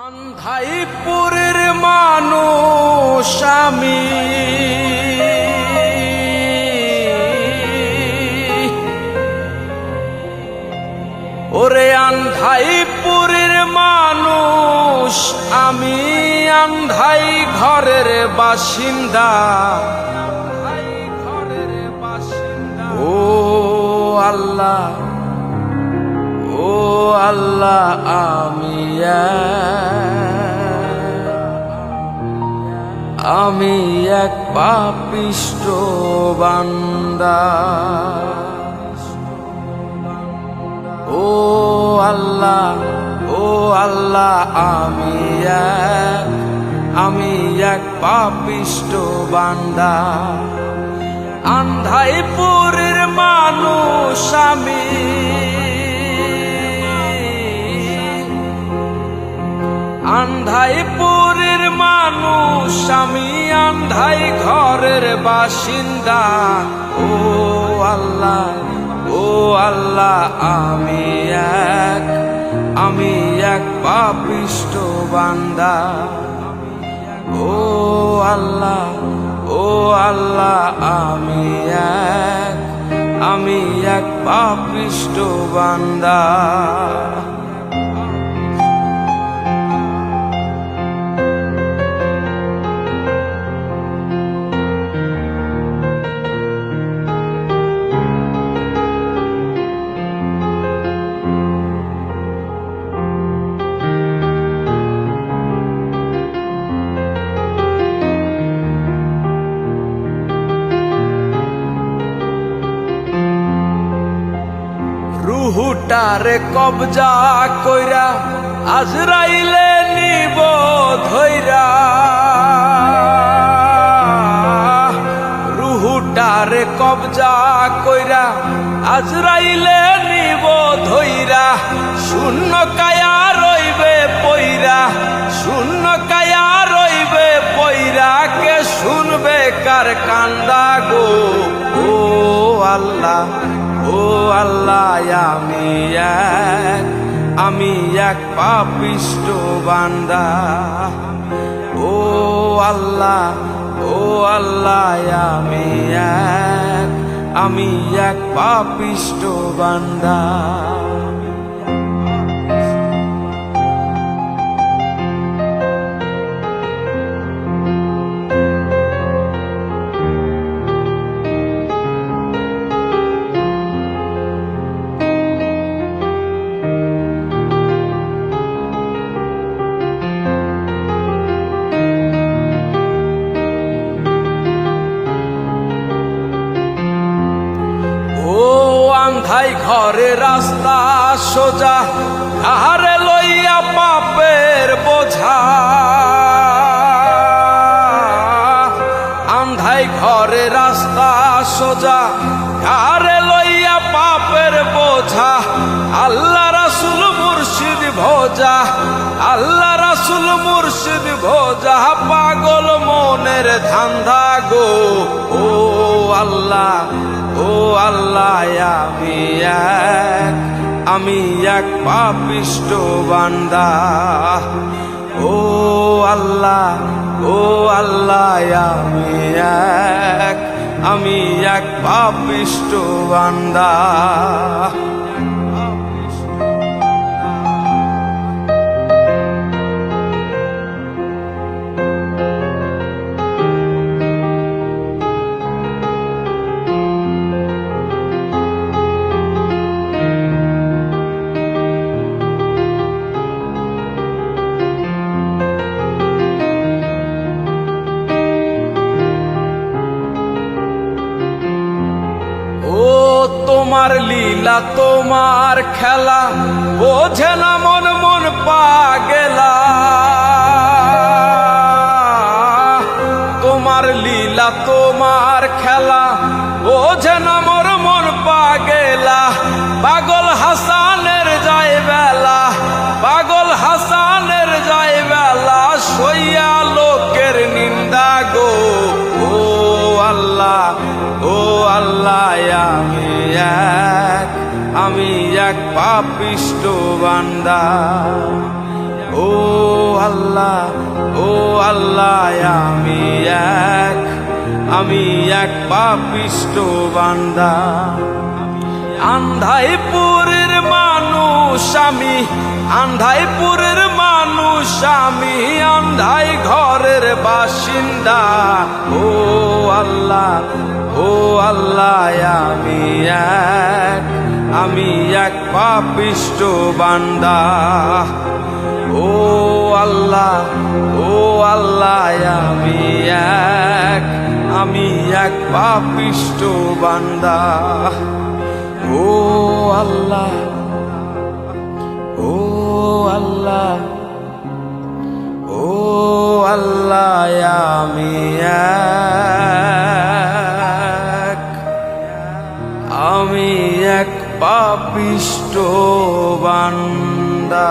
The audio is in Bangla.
আন্ধাইপুরের মানুষ আমি, ওরে আন্ধাইপুরের মানুষ আমি, আন্ধাই ঘরের বাসিন্দা। ও আল্লাহ, ও আল্লাহ, আমি এক পাপিষ্ঠ বান্দা। ও আল্লাহ, ও আল্লাহ, আমি এক পাপিষ্ঠ বান্দা। আন্ধাইপুরের মানুষ আমি, আন্ধাইপুরের মানুষ আমি, আন্ধাই ঘরের বাসিন্দা। ও আল্লাহ, ও আল্লাহ, আমি এক পাপিষ্ঠ বান্দা। ও আল্লাহ, ও আল্লাহ, আমি এক পাপিষ্ঠ বান্দা। রুহুটারে কবজা কইরা আজরাইলে নিব ধইরা। রুহুটারে কবজা কইরা আজরাইলে নিব ধইরা। শূন্য কায়া রইবে পইরা, শূন্য কায়া রইবে পইরা। কে শুনবে কার কান্দা গো? ও আল্লাহ, ও আল্লাহ, আমি এক পাপিষ্ঠ বান্দা। ও আল্লাহ, ও আল্লাহ, আমি এক পাপিষ্ঠ বান্দা। আন্ধাই ঘরে রাস্তা সোজা, আহারে লইয়া পাপের বোঝা। আন্ধাই ঘরে রাস্তা সোজা, আহারে লইয়া পাপের বোঝা। আল্লাহ রাসূল মুর্শিদ ভোজা, আল্লাহ রাসূল মুর্শিদ ভোজা। পাগল মনের ধান্দা গো। ও আল্লাহ, ও আল্লাহ, আমি এক পাপিষ্ঠ বান্দা। ও আল্লাহ, ও আল্লাহ, আমি এক পাপিষ্ঠ বান্দা। তোমার লীলা, তোমার খেলা, বোঝে না মন, মন পাগেলা। তোমার লীলা, তোমার খেলা, বোঝে না মোর মন পাগেলা। পাগল হাসানের যায় বেলা, পাগল হাসানের যায় বেলা। সইয়া লোকের নিন্দা গো। ও আল্লাহ, ও আল্লাহ, আমি এক পাপিষ্ঠ বান্দা। ও আল্লাহ ও আল্লাহ আমি এক পাপিষ্ট বান্দা। আন্ধাইপুরের মানুষ আমি, আন্ধাইপুরের মানুষ আমি, আন্ধাই ঘরের বাসিন্দা। ও আল্লাহ আমি এক পাপিষ্ট বান্দা। ও আল্লাহ আমি এক পাপিষ্ট বান্দা। ও আল্লাহ ও আল্লাহ ও আল্লাহ আমি এক পাপিষ্ট বান্দা।